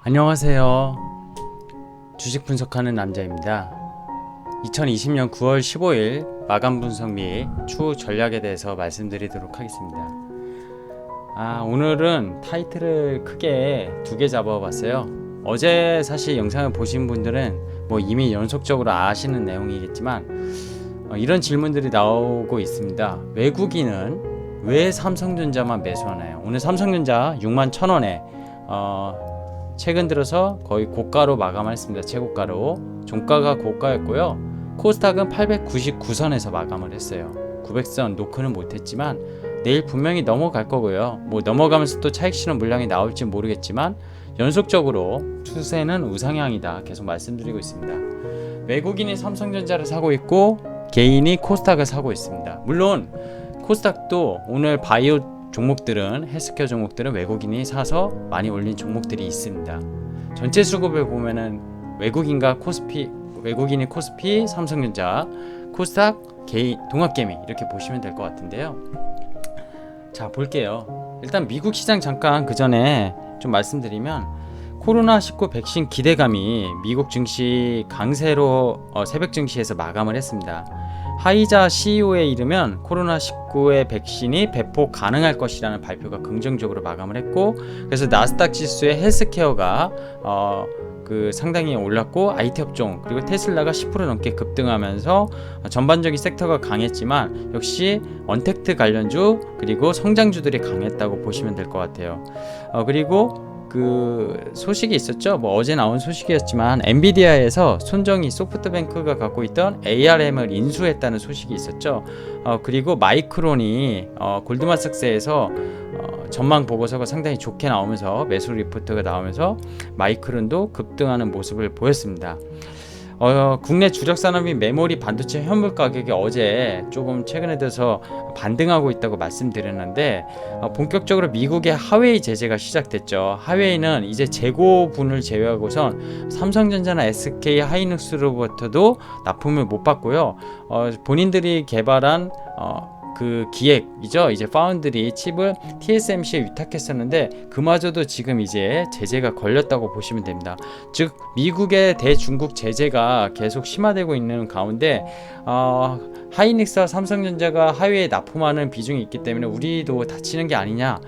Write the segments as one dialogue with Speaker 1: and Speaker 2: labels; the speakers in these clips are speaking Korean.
Speaker 1: 안녕하세요. 주식 분석하는 남자입니다. 2020년 9월 15일 마감 분석 및 추후 전략에 대해서 말씀드리도록 하겠습니다. 오늘은 타이틀을 크게 두 개 잡아봤어요. 어제 사실 영상을 보신 분들은 이미 연속적으로 아시는 내용이겠지만 이런 질문들이 나오고 있습니다. 외국인은 왜 삼성전자만 매수하나요? 오늘 삼성전자 61,000원에 최근 들어서 거의 고가로 마감을 했습니다. 최고가로. 종가가 고가였고요. 코스닥은 899선에서 마감을 했어요. 900선 노크는 못했지만 내일 분명히 넘어갈 거고요. 넘어가면서 또 차익 실현 물량이 나올지 모르겠지만 연속적으로 추세는 우상향이다. 계속 말씀드리고 있습니다. 외국인이 삼성전자를 사고 있고 개인이 코스닥을 사고 있습니다. 물론 코스닥도 오늘 바이오 종목들은 헬스케어 종목들은 외국인이 사서 많이 올린 종목들이 있습니다. 전체 수급을 보면은 외국인이 코스피, 삼성전자, 코스닥, 개인, 동학개미 이렇게 보시면 될 것 같은데요. 자, 볼게요. 일단 미국 시장 잠깐 그 전에 좀 말씀드리면 코로나19 백신 기대감이 미국 증시 강세로 새벽 증시에서 마감을 했습니다. 하이자 CEO에 이르면 코로나19의 백신이 배포 가능할 것이라는 발표가 긍정적으로 마감을 했고, 그래서 나스닥 지수의 헬스케어가 상당히 올랐고, IT 업종 그리고 테슬라가 10% 넘게 급등하면서 전반적인 섹터가 강했지만 역시 언택트 관련주 그리고 성장주들이 강했다고 보시면 될 것 같아요. 그리고 그 소식이 있었죠. 어제 나온 소식이었지만 엔비디아에서 손정희 소프트뱅크가 갖고 있던 ARM을 인수했다는 소식이 있었죠. 그리고 마이크론이 골드만삭스에서 전망 보고서가 상당히 좋게 나오면서 매수 리포트가 나오면서 마이크론도 급등하는 모습을 보였습니다. 국내 주력 산업인 메모리 반도체 현물 가격이 어제 조금 최근에 들어서 반등하고 있다고 말씀드렸는데 본격적으로 미국의 하웨이 제재가 시작됐죠. 하웨이는 이제 재고분을 제외하고선 삼성전자나 SK 하이닉스로부터도 납품을 못 받고요. 본인들이 개발한 그 기획이죠. 이제 파운드리 칩을 TSMC에 위탁했었는데 그마저도 지금 이제 제재가 걸렸다고 보시면 됩니다. 즉 미국의 대중국 제재가 계속 심화되고 있는 가운데 하이닉스와 삼성전자가 하웨이에 납품하는 비중이 있기 때문에 우리도 다치는 게 아니냐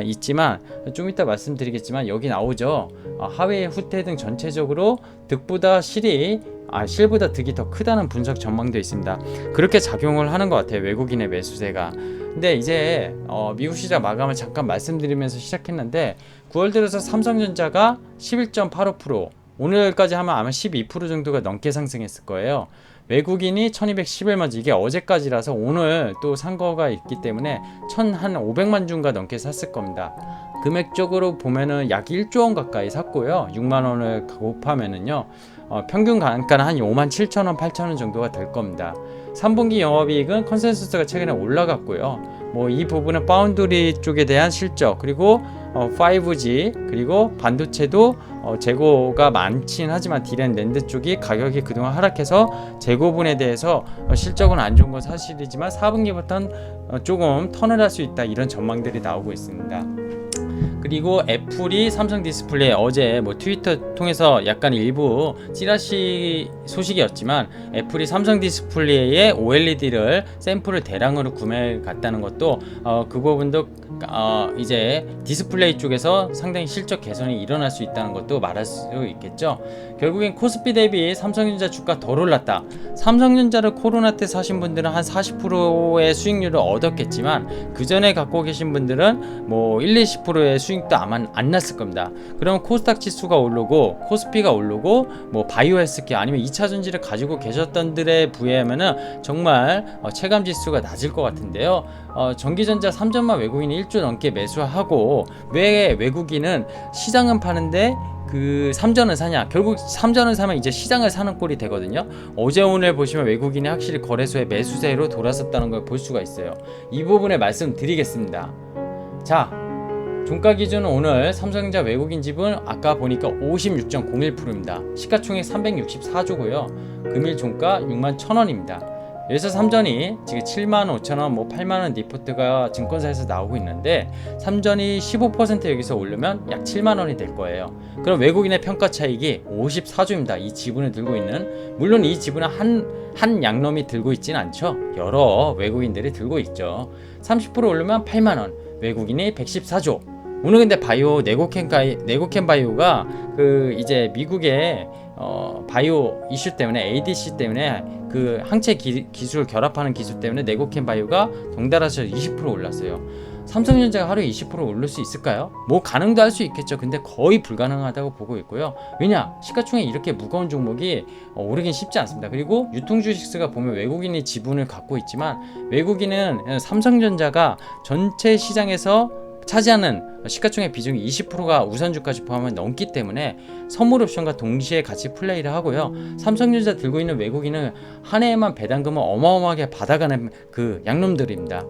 Speaker 1: 있지만 좀 이따 말씀드리겠지만 여기 나오죠. 하웨이, 후테 등 전체적으로 득보다 실보다 득이 더 크다는 분석 전망도 있습니다. 그렇게 작용을 하는 것 같아요. 외국인의 매수세가. 근데 이제 미국 시장 마감을 잠깐 말씀드리면서 시작했는데 9월 들어서 삼성전자가 11.85%, 오늘까지 하면 아마 12% 정도가 넘게 상승했을 거예요. 외국인이 1211만 주, 이게 어제까지라서 오늘 또 산 거가 있기 때문에 1,500만 주가 넘게 샀을 겁니다. 금액적으로 보면은 약 1조 원 가까이 샀고요. 6만 원을 곱하면은요. 평균 단가는 한 57,000원, 8,000원 정도가 될 겁니다. 3분기 영업이익은 컨센서스가 최근에 올라갔고요. 이 부분은 파운드리 쪽에 대한 실적, 그리고 5G, 그리고 반도체도 재고가 많긴 하지만 디램 낸드 쪽이 가격이 그동안 하락해서 재고분에 대해서 실적은 안 좋은 건 사실이지만 4분기부터는 조금 턴을 할 수 있다, 이런 전망들이 나오고 있습니다. 그리고 애플이 삼성 디스플레이, 어제 트위터 통해서 약간 일부 찌라시 소식이었지만 애플이 삼성 디스플레이의 OLED를 샘플을 대량으로 구매해 갔다는 것도 그 부분도 이제 디스플레이 쪽에서 상당히 실적 개선이 일어날 수 있다는 것도 말할 수 있겠죠. 결국엔 코스피 대비 삼성전자 주가 덜 올랐다. 삼성전자를 코로나 때 사신 분들은 한 40%의 수익률을 얻었겠지만 그 전에 갖고 계신 분들은 1-20%의 수익도 아마 안 났을 겁니다. 그럼 코스닥 지수가 오르고 코스피가 오르고 바이오 헬스케어 아니면 2차 전지를 가지고 계셨던들에 비하면은 정말 체감 지수가 낮을 것 같은데요. 전기전자 3전만 외국인이 1조 넘게 매수하고, 왜 외국인은 시장은 파는데 그 삼전을 사냐? 결국 삼전을 사면 이제 시장을 사는 꼴이 되거든요. 어제 오늘 보시면 외국인이 확실히 거래소의 매수세로 돌아섰다는 걸 볼 수가 있어요. 이 부분에 말씀드리겠습니다. 자, 종가 기준 오늘 삼성전자 외국인 지분 아까 보니까 56.01%입니다. 시가총액 364조고요. 금일 종가 61,000원입니다. 여기서 삼전이 지금 75,000원, 뭐 8만원 리포트가 증권사에서 나오고 있는데 삼전이 15% 여기서 오르면 약 7만원이 될 거예요. 그럼 외국인의 평가 차익이 54조입니다. 이 지분을 들고 있는, 물론 이 지분은 한 양놈이 들고 있진 않죠. 여러 외국인들이 들고 있죠. 30% 오르면 8만원, 외국인이 114조. 오늘 근데 바이오 네고캔 바이오가 그 이제 미국의 바이오 이슈 때문에 ADC 때문에 그 항체 기술 결합하는 기술 때문에 네고캔 바이오가 덩달아서 20% 올랐어요. 삼성전자가 하루에 20% 오를 수 있을까요? 뭐 가능도 할 수 있겠죠. 근데 거의 불가능하다고 보고 있고요. 왜냐? 시가총액 이렇게 무거운 종목이 오르긴 쉽지 않습니다. 그리고 유통주식수가 보면 외국인이 지분을 갖고 있지만 외국인은 삼성전자가 전체 시장에서 차지하는 시가총액 비중이 20%가 우선주까지 포함하면 넘기 때문에 선물 옵션과 동시에 같이 플레이를 하고요. 삼성전자 들고 있는 외국인은 한 해에만 배당금을 어마어마하게 받아가는 그 양놈들입니다.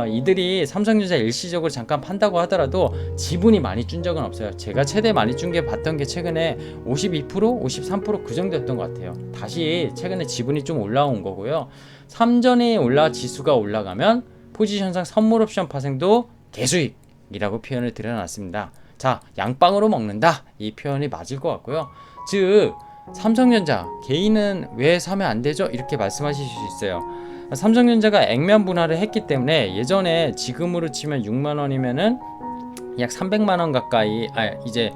Speaker 1: 이들이 삼성전자 일시적으로 잠깐 판다고 하더라도 지분이 많이 준 적은 없어요. 제가 최대 많이 준 게 봤던 게 최근에 52%, 53%그 정도였던 것 같아요. 다시 최근에 지분이 좀 올라온 거고요. 삼전이 지수가 올라가면 포지션상 선물 옵션 파생도 개수익 이라고 표현을 드려놨습니다. 자, 양빵으로 먹는다, 이 표현이 맞을 것 같고요. 즉 삼성전자 개인은 왜 사면 안 되죠? 이렇게 말씀하실 수 있어요. 삼성전자가 액면 분할을 했기 때문에 예전에 지금으로 치면 6만 원이면은 약 300만 원 가까이 이제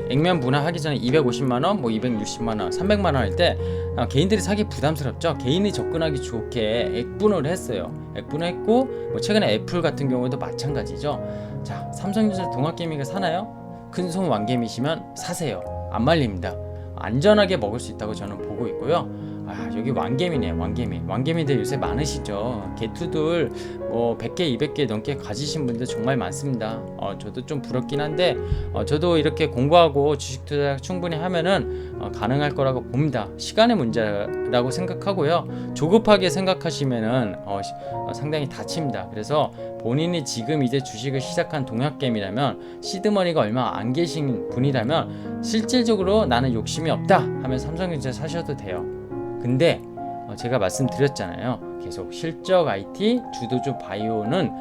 Speaker 1: 액면 분할하기 전에 250만 원, 뭐 260만 원, 300만 원 할 때 개인들이 사기 부담스럽죠. 개인이 접근하기 좋게 액분을 했어요. 액분을 했고 뭐 최근에 애플 같은 경우도 마찬가지죠. 자, 삼성전자 동학개미가 사나요? 큰손 왕개미시면 사세요. 안 말립니다. 안전하게 먹을 수 있다고 저는 보고 있고요. 여기 왕개미네. 왕개미들 요새 많으시죠. 개투들 뭐 100개 200개 넘게 가지신 분들 정말 많습니다. 저도 좀 부럽긴 한데 저도 이렇게 공부하고 주식 투자 충분히 하면은 가능할 거라고 봅니다. 시간의 문제라고 생각하고요. 조급하게 생각하시면은 상당히 다칩니다. 그래서 본인이 지금 이제 주식을 시작한 동학개미라면 시드머니가 얼마 안 계신 분이라면 실질적으로 나는 욕심이 없다 하면 삼성전자 사셔도 돼요. 근데 제가 말씀드렸잖아요. 계속 실적 IT, 주도주 바이오는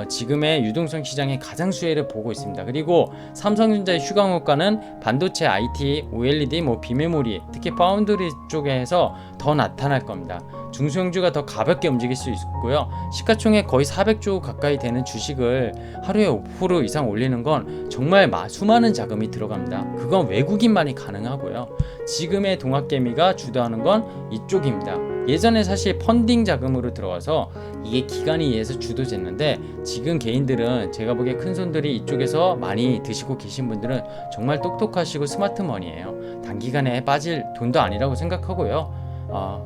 Speaker 1: 지금의 유동성 시장의 가장 수혜를 보고 있습니다. 그리고 삼성전자의 휴강효과는 반도체 IT, OLED, 비메모리, 특히 파운드리 쪽에서 더 나타날 겁니다. 중소형주가 더 가볍게 움직일 수 있고요. 시가총액 거의 400조 가까이 되는 주식을 하루에 5% 이상 올리는 건 정말 수많은 자금이 들어갑니다. 그건 외국인만이 가능하고요. 지금의 동학개미가 주도하는 건 이쪽입니다. 예전에 사실 펀딩 자금으로 들어가서 이게 기간이 이해해서 주도됐는데 지금 개인들은 제가 보기에 큰손들이 이쪽에서 많이 드시고 계신 분들은 정말 똑똑하시고 스마트머니예요. 단기간에 빠질 돈도 아니라고 생각하고요.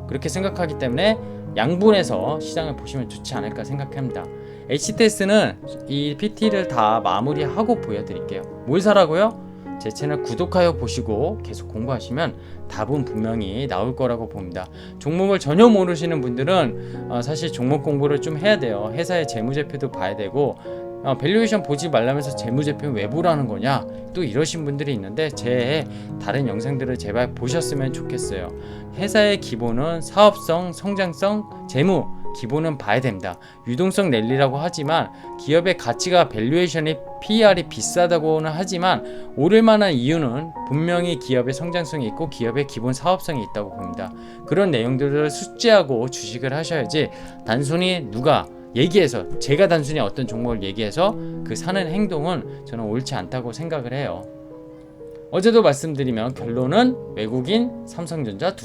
Speaker 1: 그렇게 생각하기 때문에 양분해서 시장을 보시면 좋지 않을까 생각합니다. HTS는 이 PT를 다 마무리하고 보여드릴게요. 뭘 사라고요? 제 채널 구독하여 보시고 계속 공부하시면 답은 분명히 나올 거라고 봅니다. 종목을 전혀 모르시는 분들은 사실 종목 공부를 좀 해야 돼요. 회사의 재무제표도 봐야 되고 밸류에이션 보지 말라면서 재무제표 왜 보라는 거냐 또 이러신 분들이 있는데 제 다른 영상들을 제발 보셨으면 좋겠어요. 회사의 기본은 사업성, 성장성, 재무 기본은 봐야 됩니다. 유동성 랠리라고 하지만 기업의 가치가 밸류에이션이 PER이 비싸다고는 하지만 오를 만한 이유는 분명히 기업의 성장성이 있고 기업의 기본 사업성이 있다고 봅니다. 그런 내용들을 숙지하고 주식을 하셔야지 단순히 누가 얘기해서 제가 단순히 어떤 종목을 얘기해서 그 사는 행동은 저는 옳지 않다고 생각을 해요. 어제도 말씀드리면 결론은 외국인 삼성전자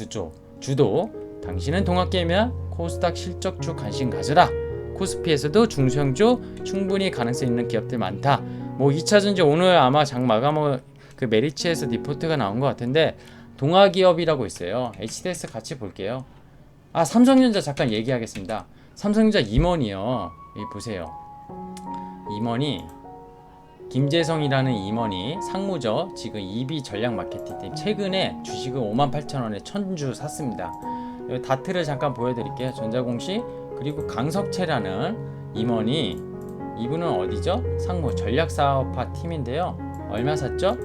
Speaker 1: 주도 당신은 동학개미야 코스닥 실적주 관심 가져라. 코스피에서도 중소형주 충분히 가능성 있는 기업들 많다. 2차전지 오늘 아마 장 마감 그 메리츠에서 리포트가 나온 것 같은데 동아기업이라고 있어요. HTS 같이 볼게요. 삼성전자 잠깐 얘기하겠습니다. 삼성전자 임원이요. 여기 보세요. 임원이 김재성이라는 임원이 상무죠. 지금 EB 전략 마케팅팀 최근에 주식을 58,000원에 1000주 샀습니다. 여기 다트를 잠깐 보여드릴게요. 전자공시 그리고 강석채라는 임원이 이분은 어디죠? 상무 전략사업화 팀인데요. 얼마 샀죠?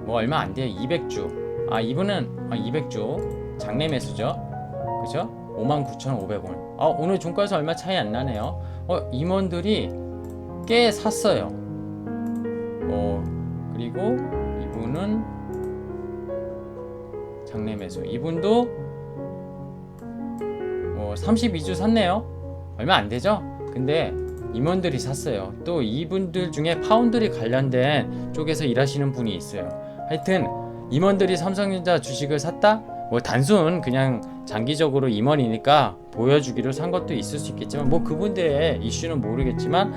Speaker 1: 얼마 안 돼요. 200주. 이분은 200주 장내 매수죠. 그죠? 59,500원. 오늘 종가에서 얼마 차이 안 나네요. 임원들이 꽤 샀어요. 그리고 이분은 장내 매수. 이분도 32주 샀네요. 얼마 안 되죠? 근데 임원들이 샀어요. 또 이분들 중에 파운드리 관련된 쪽에서 일하시는 분이 있어요. 하여튼 임원들이 삼성전자 주식을 샀다? 단순 그냥 장기적으로 임원이니까 보여주기로 산 것도 있을 수 있겠지만 그분들의 이슈는 모르겠지만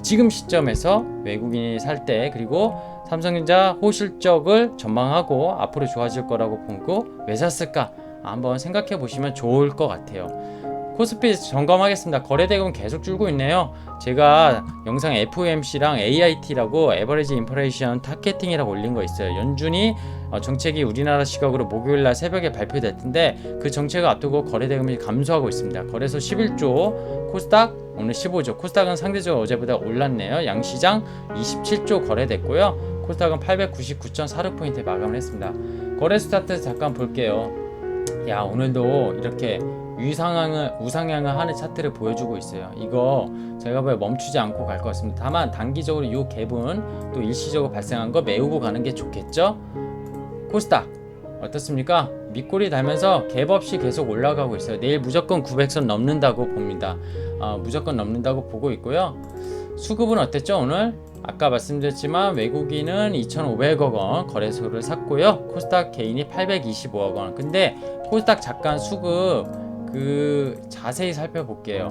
Speaker 1: 지금 시점에서 외국인이 살 때, 그리고 삼성전자 호실적을 전망하고 앞으로 좋아질 거라고 보고 왜 샀을까 한번 생각해 보시면 좋을 것 같아요. 코스피 점검하겠습니다. 거래대금은 계속 줄고 있네요. 제가 영상 FOMC랑 AIT라고 에버리지 인플레이션 타겟팅이라고 올린 거 있어요. 연준이 정책이 우리나라 시각으로 목요일날 새벽에 발표될 텐데 그 정책을 앞두고 거래대금이 감소하고 있습니다. 거래소 11조, 코스닥 오늘 15조. 코스닥은 상대적으로 어제보다 올랐네요. 양시장 27조 거래됐고요. 코스닥은 899.46포인트에 마감을 했습니다. 거래 스타트 잠깐 볼게요. 오늘도 이렇게 우상향을 하는 차트를 보여주고 있어요. 이거 제가 보기에 멈추지 않고 갈 것 같습니다. 다만 단기적으로 이 갭은 또 일시적으로 발생한 거 메우고 가는 게 좋겠죠. 코스닥 어떻습니까? 밑꼬리 달면서 갭 없이 계속 올라가고 있어요. 내일 무조건 900선 넘는다고 봅니다. 무조건 넘는다고 보고 있고요. 수급은 어땠죠 오늘? 아까 말씀드렸지만 외국인은 2,500억 원 거래소를 샀고요. 코스닥 개인이 825억 원. 근데 코스닥 잠깐 수급 자세히 살펴볼게요.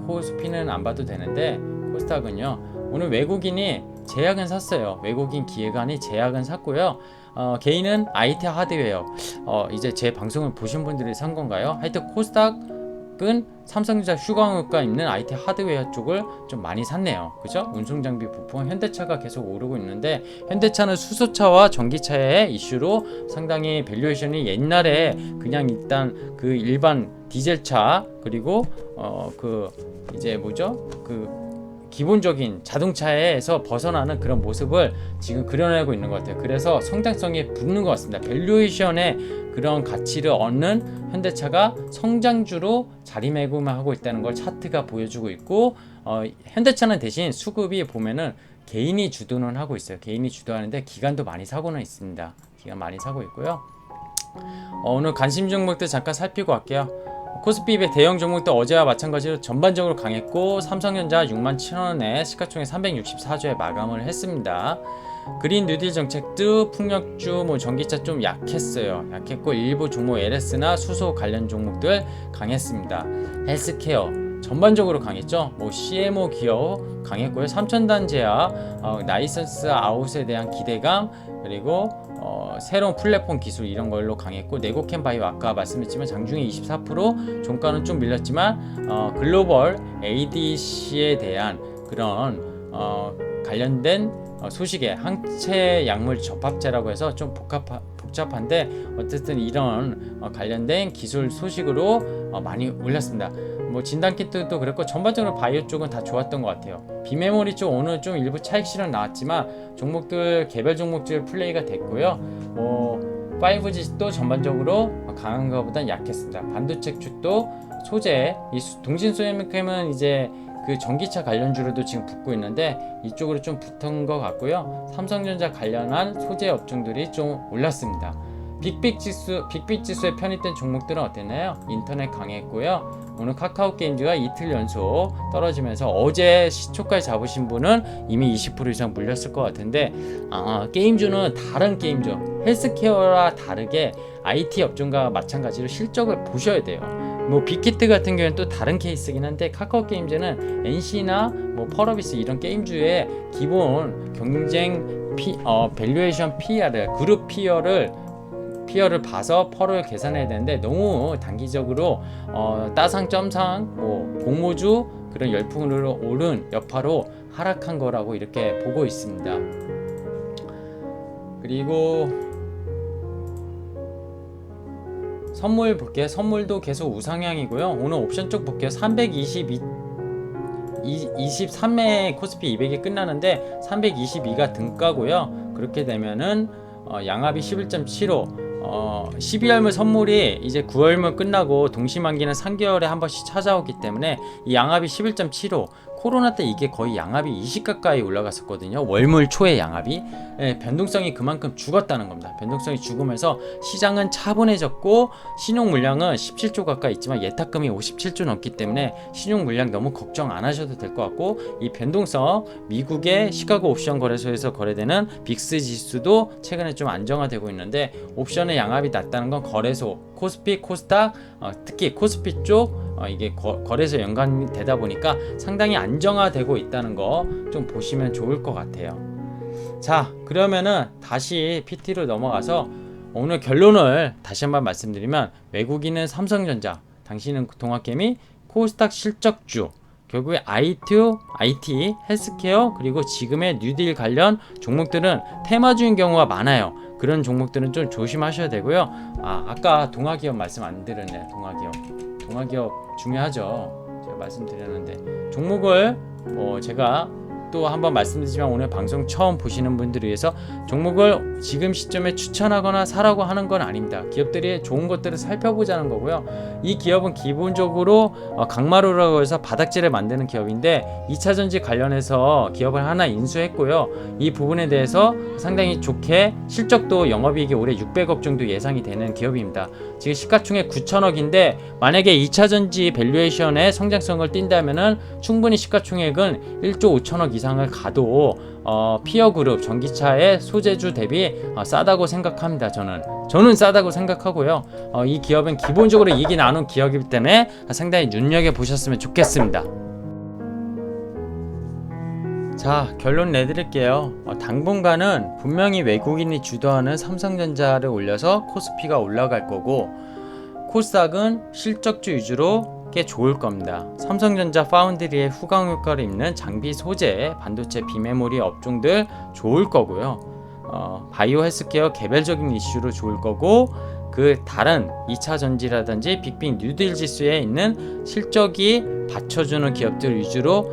Speaker 1: 코스피는 안 봐도 되는데 코스닥은요. 오늘 외국인이 제약은 샀어요. 외국인 기획안이 제약은 샀고요. 개인은 IT 하드웨어. 이제 제 방송을 보신 분들이 산 건가요? 하여튼 코스닥은 삼성전자 휴강효과 있는 IT 하드웨어 쪽을 좀 많이 샀네요. 그죠? 운송장비 부품, 현대차가 계속 오르고 있는데 현대차는 수소차와 전기차의 이슈로 상당히 밸류에이션이 옛날에 그냥 일단 그 일반 디젤차 그리고 이제 기본적인 자동차에서 벗어나는 그런 모습을 지금 그려내고 있는 것 같아요. 그래서 성장성이 붙는 것 같습니다. 밸류에이션의 그런 가치를 얻는 현대차가 성장주로 자리매김하고 있다는 걸 차트가 보여주고 있고, 현대차는 대신 수급이 보면은 개인이 주도는 하고 있어요. 개인이 주도하는데 기관도 많이 사고는 있습니다. 기관 많이 사고 있고요. 오늘 관심 종목들 잠깐 살피고 갈게요. 코스피 200 대형 종목도 어제와 마찬가지로 전반적으로 강했고 삼성전자 67,000원에 시가총액 364조에 마감을 했습니다. 그린 뉴딜 정책도 풍력주, 전기차 좀 약했고 일부 종목 LS나 수소 관련 종목들 강했습니다. 헬스케어 전반적으로 강했죠. CMO 기업 강했고요. 3,000단 제약, 라이선스 아웃에 대한 기대감, 그리고 새로운 플랫폼 기술 이런 걸로 강했고, 네고캠 바이오 아까 말씀했지만 장중에 24%, 종가는 좀 밀렸지만 글로벌 ADC에 대한 그런 관련된 소식에 항체 약물 접합제라고 해서 좀 복잡한데 어쨌든 이런 관련된 기술 소식으로 많이 올랐습니다. 진단키트도 그랬고 전반적으로 바이오 쪽은 다 좋았던 것 같아요. 비메모리 쪽 오늘 좀 일부 차익 실현 나왔지만 종목들 개별 종목들 플레이가 됐고요. 5G도 전반적으로 강한 것보단 약했습니다. 반도체 쪽도 소재, 동신소재만큼은 이제 그 전기차 관련주로도 지금 붙고 있는데 이쪽으로 좀 붙은 것 같고요. 삼성전자 관련한 소재 업종들이 좀 올랐습니다. 빅빅 지수에 편입된 종목들은 어땠나요? 인터넷 강했고요. 오늘 카카오 게임즈가 이틀 연속 떨어지면서 어제 시초까지 잡으신 분은 이미 20% 이상 물렸을 것 같은데, 게임주는 다른 게임주, 헬스케어와 다르게 IT 업종과 마찬가지로 실적을 보셔야 돼요. 빅히트 같은 경우는 또 다른 케이스긴 한데 카카오 게임즈는 NC나 펄어비스 이런 게임주의 기본 경쟁 밸류에이션 PER, 그룹 PER를 봐서 펄을 계산해야 되는데 너무 단기적으로 따상 점상 공모주 그런 열풍으로 오른 여파로 하락한 거라고 이렇게 보고 있습니다. 그리고 선물 볼게요. 선물도 계속 우상향이고요. 오늘 옵션 쪽 볼게요. 23회 코스피 200이 끝나는데 322가 등가고요. 그렇게 되면은 양압이 11.75, 12월물 선물이 이제 9월물 끝나고 동시만기는 3개월에 한 번씩 찾아오기 때문에 이 양합이 11.75, 코로나 때 이게 거의 양합이 20 가까이 올라갔었거든요. 월물 초에 양합이. 예, 변동성이 그만큼 죽었다는 겁니다. 변동성이 죽으면서 시장은 차분해졌고 신용 물량은 17조 가까이 있지만 예탁금이 57조 넘기 때문에 신용 물량 너무 걱정 안 하셔도 될 것 같고, 이 변동성, 미국의 시카고 옵션 거래소에서 거래되는 빅스 지수도 최근에 좀 안정화되고 있는데, 옵션의 양합이 낮다는 건 거래소, 코스피, 코스닥, 특히 코스피 쪽 이게 거래소 연관이 되다 보니까 상당히 안정화되고 있다는 거 좀 보시면 좋을 것 같아요. 자, 그러면은 다시 PT로 넘어가서 오늘 결론을 다시 한번 말씀드리면, 외국인은 삼성전자, 당신은 동학개미, 코스닥 실적주, 결국에 IT, 헬스케어, 그리고 지금의 뉴딜 관련 종목들은 테마주인 경우가 많아요. 그런 종목들은 좀 조심하셔야 되고요. 아까 동아기업 말씀 안 드렸네요. 동아기업 중요하죠. 제가 말씀드렸는데, 종목을 제가 또 한번 말씀드리지만, 오늘 방송 처음 보시는 분들을 위해서 종목을 지금 시점에 추천하거나 사라고 하는 건 아닙니다. 기업들이 좋은 것들을 살펴보자는 거고요. 이 기업은 기본적으로 강마루라고 해서 바닥재를 만드는 기업인데 2차전지 관련해서 기업을 하나 인수했고요. 이 부분에 대해서 상당히 좋게 실적도 영업이익이 올해 600억 정도 예상이 되는 기업입니다. 지금 시가총액 9천억인데 만약에 2차전지 밸류에이션의 성장성을 띈다면은 충분히 시가총액은 1조 5천억 이상을 가도 피어그룹 전기차의 소재주 대비 싸다고 생각합니다. 저는 싸다고 생각하고요. 이 기업은 기본적으로 이익이 나눈 기업이기 때문에 상당히 눈여겨보셨으면 좋겠습니다. 자, 결론 내드릴게요. 당분간은 분명히 외국인이 주도하는 삼성전자를 올려서 코스피가 올라갈 거고, 코스닥은 실적주 위주로 꽤 좋을 겁니다. 삼성전자 파운드리의 후광 효과를 입는 장비 소재, 반도체 비메모리 업종들 좋을 거고요. 바이오 헬스케어 개별적인 이슈로 좋을 거고, 그 다른 2차 전지라든지 빅빅 뉴딜 지수에 있는 실적이 받쳐주는 기업들 위주로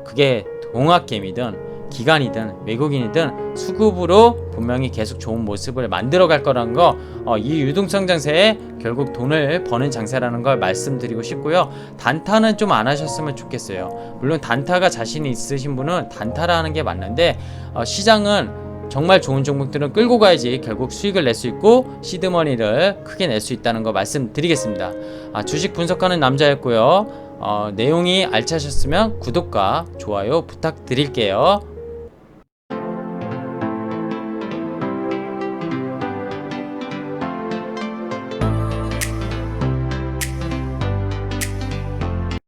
Speaker 1: 그게 동학개미든 기관이든 외국인이든 수급으로 분명히 계속 좋은 모습을 만들어 갈 거라는 거, 이 유동성 장세에 결국 돈을 버는 장세라는 걸 말씀드리고 싶고요. 단타는 좀 안 하셨으면 좋겠어요. 물론 단타가 자신이 있으신 분은 단타를 하는 게 맞는데, 시장은 정말 좋은 종목들은 끌고 가야지 결국 수익을 낼 수 있고 시드머니를 크게 낼 수 있다는 거 말씀드리겠습니다. 주식 분석하는 남자였고요. 내용이 알차셨으면 구독과 좋아요 부탁드릴게요.